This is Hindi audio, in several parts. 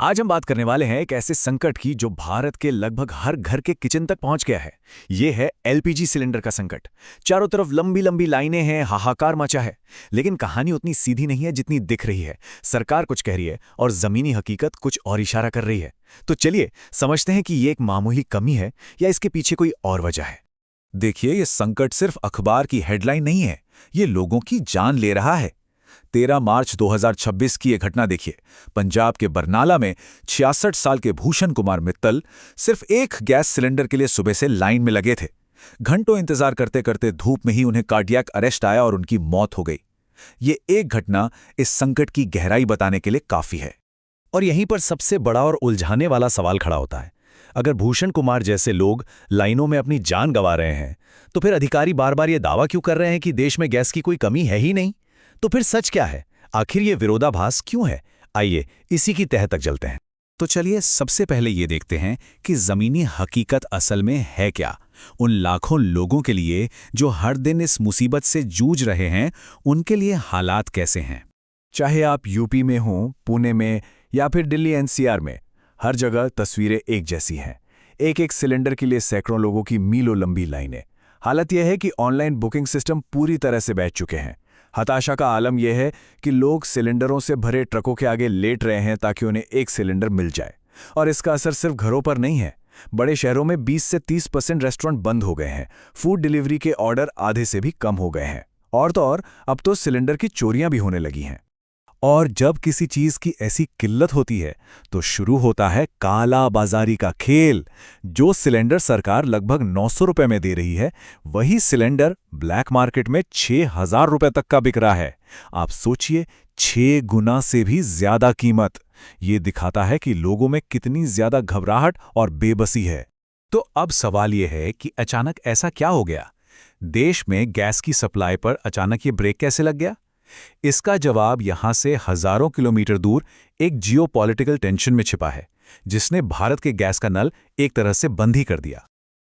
आज हम बात करने वाले हैं एक ऐसे संकट की जो भारत के लगभग हर घर के किचन तक पहुंच गया है। ये है एलपीजी सिलेंडर का संकट। चारों तरफ लंबी लंबी लाइनें हैं, हाहाकार मचा है। लेकिन कहानी उतनी सीधी नहीं है जितनी दिख रही है। सरकार कुछ कह रही है और जमीनी हकीकत कुछ और इशारा कर रही है। तो चलिए समझते हैं कि ये एक मामूली कमी है या इसके पीछे कोई और वजह है। देखिए, ये संकट सिर्फ अखबार की हेडलाइन नहीं है, ये लोगों की जान ले रहा है। 13 मार्च 2026 की ये घटना देखिए। पंजाब के बरनाला में 66 साल के भूषण कुमार मित्तल सिर्फ एक गैस सिलेंडर के लिए सुबह से लाइन में लगे थे। घंटों इंतजार करते करते धूप में ही उन्हें कार्डियक अरेस्ट आया और उनकी मौत हो गई। ये एक घटना इस संकट की गहराई बताने के लिए काफी है। और यहीं पर सबसे बड़ा और उलझाने वाला सवाल खड़ा होता है। अगर भूषण कुमार जैसे लोग लाइनों में अपनी जान गंवा रहे हैं, तो फिर अधिकारी बार बार ये दावा क्यों कर रहे हैं कि देश में गैस की कोई कमी है ही नहीं? तो फिर सच क्या है? आखिर ये विरोधाभास क्यों है? आइए इसी की तह तक चलते हैं। तो चलिए सबसे पहले ये देखते हैं कि जमीनी हकीकत असल में है क्या। उन लाखों लोगों के लिए जो हर दिन इस मुसीबत से जूझ रहे हैं, उनके लिए हालात कैसे हैं। चाहे आप यूपी में हों, पुणे में या फिर दिल्ली एनसीआर में, हर जगह तस्वीरें एक जैसी हैं। एक एक सिलेंडर के लिए सैकड़ों लोगों की मीलों लंबी लाइनें। हालत यह है कि ऑनलाइन बुकिंग सिस्टम पूरी तरह से बैठ चुके हैं। हताशा का आलम यह है कि लोग सिलेंडरों से भरे ट्रकों के आगे लेट रहे हैं ताकि उन्हें एक सिलेंडर मिल जाए। और इसका असर सिर्फ घरों पर नहीं है। बड़े शहरों में 20 से 30% रेस्टोरेंट बंद हो गए हैं। फूड डिलीवरी के ऑर्डर आधे से भी कम हो गए हैं। और तो और अब तो सिलेंडर की चोरियां भी होने लगी हैं। और जब किसी चीज की ऐसी किल्लत होती है तो शुरू होता है काला बाजारी का खेल। जो सिलेंडर सरकार लगभग 900 रुपए में दे रही है, वही सिलेंडर ब्लैक मार्केट में 6000 रुपए तक का बिक रहा है। आप सोचिए, 6 गुना से भी ज्यादा कीमत। ये दिखाता है कि लोगों में कितनी ज्यादा घबराहट और बेबसी है। तो अब सवाल यह है कि अचानक ऐसा क्या हो गया? देश में गैस की सप्लाई पर अचानक ये ब्रेक कैसे लग गया? इसका जवाब यहां से हजारों किलोमीटर दूर एक जियोपॉलिटिकल टेंशन में छिपा है, जिसने भारत के गैस का नल एक तरह से बंद ही कर दिया।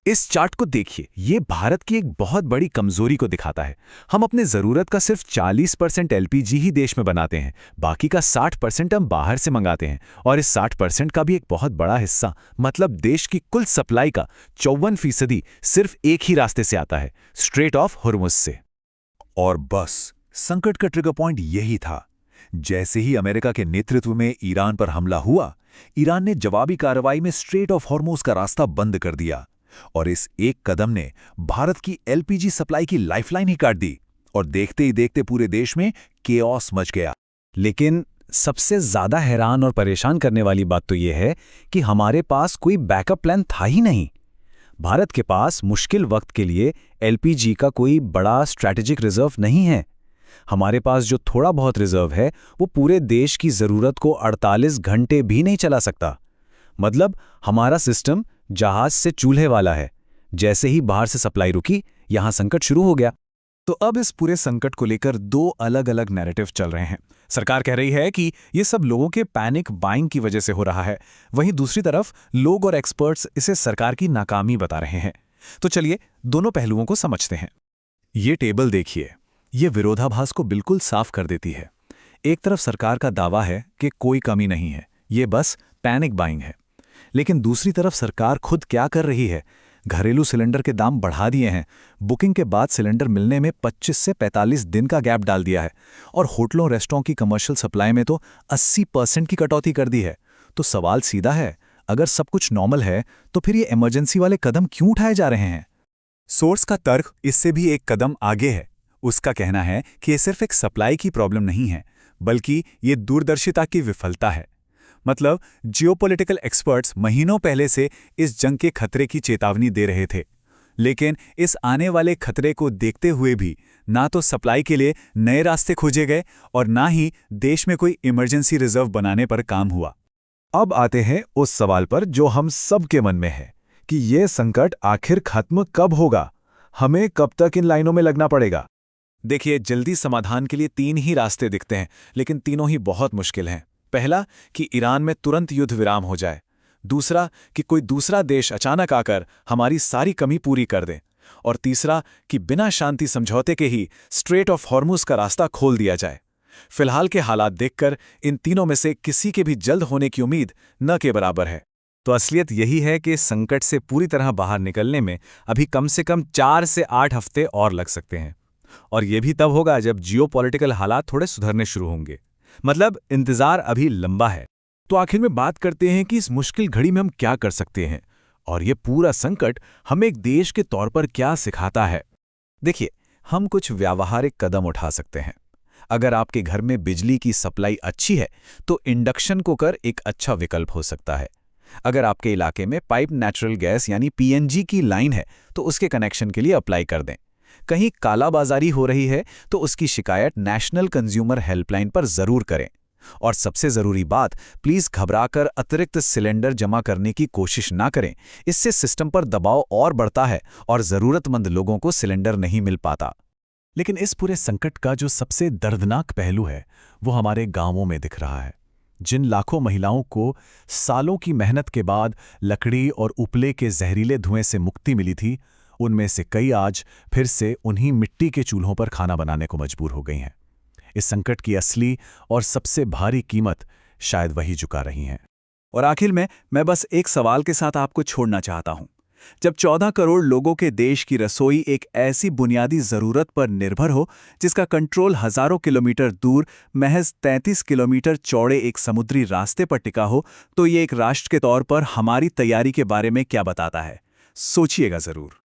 इस चार्ट को देखिए, ये भारत की एक बहुत बड़ी कमजोरी को दिखाता है। हम अपने जरूरत का सिर्फ 40% एलपीजी ही देश में बनाते हैं, बाकी का 60% हम बाहर से मंगाते हैं। और इस 60% का भी एक बहुत बड़ा हिस्सा, मतलब देश की कुल सप्लाई का 54% सिर्फ एक ही रास्ते से आता है, स्ट्रेट ऑफ हॉर्मुज से। और बस संकट का ट्रिगर पॉइंट यही था। जैसे ही अमेरिका के नेतृत्व में ईरान पर हमला हुआ, ईरान ने जवाबी कार्रवाई में स्ट्रेट ऑफ हॉर्मुज का रास्ता बंद कर दिया। और इस एक कदम ने भारत की एलपीजी सप्लाई की लाइफलाइन ही काट दी। और देखते ही देखते पूरे देश में केओस मच गया। लेकिन सबसे ज्यादा हैरान और परेशान करने वाली बात तो यह है कि हमारे पास कोई बैकअप प्लान था ही नहीं। भारत के पास मुश्किल वक्त के लिए एलपीजी का कोई बड़ा स्ट्रैटेजिक रिजर्व नहीं है। हमारे पास जो थोड़ा बहुत रिजर्व है, वो पूरे देश की जरूरत को 48 घंटे भी नहीं चला सकता। मतलब हमारा सिस्टम जहाज से चूल्हे वाला है। जैसे ही बाहर से सप्लाई रुकी, यहां संकट शुरू हो गया। तो अब इस पूरे संकट को लेकर दो अलग अलग नैरेटिव चल रहे हैं। सरकार कह रही है कि ये सब लोगों के पैनिक बाइंग की वजह से हो रहा है। वहीं दूसरी तरफ लोग और एक्सपर्ट्स इसे सरकार की नाकामी बता रहे हैं। तो चलिए दोनों पहलुओं को समझते हैं। ये टेबल देखिए, ये विरोधाभास को बिल्कुल साफ कर देती है। एक तरफ सरकार का दावा है कि कोई कमी नहीं है, ये बस पैनिक बाइंग है। लेकिन दूसरी तरफ सरकार खुद क्या कर रही है? घरेलू सिलेंडर के दाम बढ़ा दिए हैं। बुकिंग के बाद सिलेंडर मिलने में 25 से 45 दिन का गैप डाल दिया है। और होटलों रेस्टोरों की कमर्शियल सप्लाई में तो 80% की कटौती कर दी है। तो सवाल सीधा है, अगर सब कुछ नॉर्मल है तो फिर ये इमरजेंसी वाले कदम क्यों उठाए जा रहे हैं? सोर्स का तर्क इससे भी एक कदम आगे है। उसका कहना है कि ये सिर्फ एक सप्लाई की प्रॉब्लम नहीं है, बल्कि ये दूरदर्शिता की विफलता है। मतलब जियोपॉलिटिकल एक्सपर्ट्स महीनों पहले से इस जंग के खतरे की चेतावनी दे रहे थे। लेकिन इस आने वाले खतरे को देखते हुए भी ना तो सप्लाई के लिए नए रास्ते खोजे गए और ना ही देश में कोई इमरजेंसी रिजर्व बनाने पर काम हुआ। अब आते हैं उस सवाल पर जो हम सब के मन में है कि यह संकट आखिर खत्म कब होगा? हमें कब तक इन लाइनों में लगना पड़ेगा? देखिए, जल्दी समाधान के लिए 3 ही रास्ते दिखते हैं, लेकिन तीनों ही बहुत मुश्किल हैं। पहला कि ईरान में तुरंत युद्ध विराम हो जाए। दूसरा कि कोई दूसरा देश अचानक आकर हमारी सारी कमी पूरी कर दे। और तीसरा कि बिना शांति समझौते के ही स्ट्रेट ऑफ हॉर्मुज का रास्ता खोल दिया जाए। फिलहाल के हालात देखकर इन तीनों में से किसी के भी जल्द होने की उम्मीद न के बराबर है। तो असलियत यही है कि संकट से पूरी तरह बाहर निकलने में अभी कम से कम 4 से 8 हफ्ते और लग सकते हैं। और ये भी तब होगा जब जियोपॉलिटिकल हालात थोड़े सुधरने शुरू होंगे। मतलब इंतजार अभी लंबा है। तो आखिर में बात करते हैं कि इस मुश्किल घड़ी में हम क्या कर सकते हैं और ये पूरा संकट हमें एक देश के तौर पर क्या सिखाता है। देखिए, हम कुछ व्यावहारिक कदम उठा सकते हैं। अगर आपके घर में बिजली की सप्लाई अच्छी है तो इंडक्शन कुकर एक अच्छा विकल्प हो सकता है। अगर आपके इलाके में पाइप नेचुरल गैस यानी पीएनजी की लाइन है तो उसके कनेक्शन के लिए अप्लाई कर दें। कहीं कालाबाजारी हो रही है तो उसकी शिकायत नेशनल कंज्यूमर हेल्पलाइन पर जरूर करें। और सबसे जरूरी बात, प्लीज घबराकर अतिरिक्त सिलेंडर जमा करने की कोशिश ना करें। इससे सिस्टम पर दबाव और बढ़ता है और जरूरतमंद लोगों को सिलेंडर नहीं मिल पाता। लेकिन इस पूरे संकट का जो सबसे दर्दनाक पहलू है वो हमारे गांवों में दिख रहा है। जिन लाखों महिलाओं को सालों की मेहनत के बाद लकड़ी और उपले के जहरीले धुएं से मुक्ति मिली थी, उनमें से कई आज फिर से उन्हीं मिट्टी के चूल्हों पर खाना बनाने को मजबूर हो गई हैं। इस संकट की असली और सबसे भारी कीमत शायद वही चुका रही हैं। और आखिर में मैं बस एक सवाल के साथ आपको छोड़ना चाहता हूं। जब 14 करोड़ लोगों के देश की रसोई एक ऐसी बुनियादी जरूरत पर निर्भर हो जिसका कंट्रोल हजारों किलोमीटर दूर महज 33 किलोमीटर चौड़े एक समुद्री रास्ते पर टिका हो, तो ये एक राष्ट्र के तौर पर हमारी तैयारी के बारे में क्या बताता है? सोचिएगा जरूर।